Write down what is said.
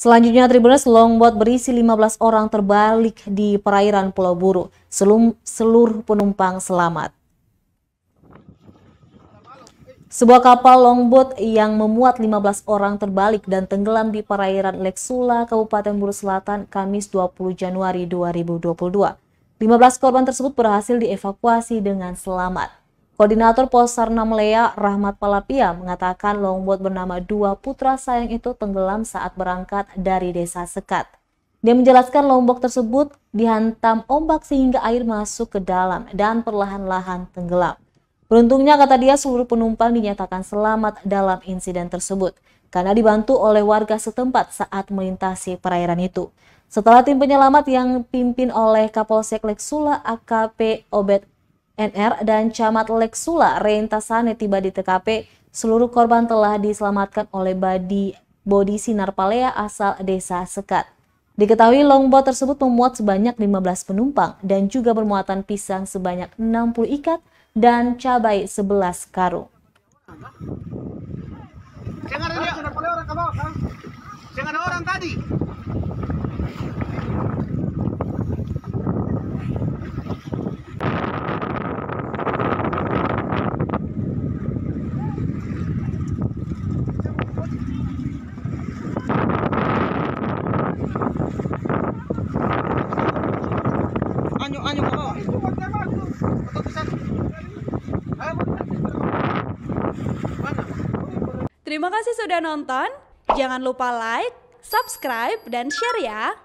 Selanjutnya, Tribuners, longboat berisi 15 orang terbalik di perairan Pulau Buru. Seluruh penumpang selamat. Sebuah kapal longboat yang memuat 15 orang terbalik dan tenggelam di perairan Lek Sula, Kabupaten Buru Selatan, Kamis 20 Januari 2022. 15 korban tersebut berhasil dievakuasi dengan selamat. Koordinator Posarna Melea, Rahmat Palapia, mengatakan longboat bernama Dua Putra Sayang itu tenggelam saat berangkat dari Desa Sekat. Dia menjelaskan longboat tersebut dihantam ombak sehingga air masuk ke dalam dan perlahan-lahan tenggelam. Beruntungnya, kata dia, seluruh penumpang dinyatakan selamat dalam insiden tersebut karena dibantu oleh warga setempat saat melintasi perairan itu. Setelah tim penyelamat yang pimpin oleh Kapolsek Lek Sula AKP Obed NR dan Camat Lek Sula Rentasane tiba di TKP, seluruh korban telah diselamatkan oleh bodi Sinar Palea asal Desa Sekat. Diketahui longboat tersebut memuat sebanyak 15 penumpang dan juga bermuatan pisang sebanyak 60 ikat dan cabai 11 karung. Jangan ada orang tadi. Anyo ka ba? Terima kasih sudah nonton. Jangan lupa like, subscribe, dan share ya.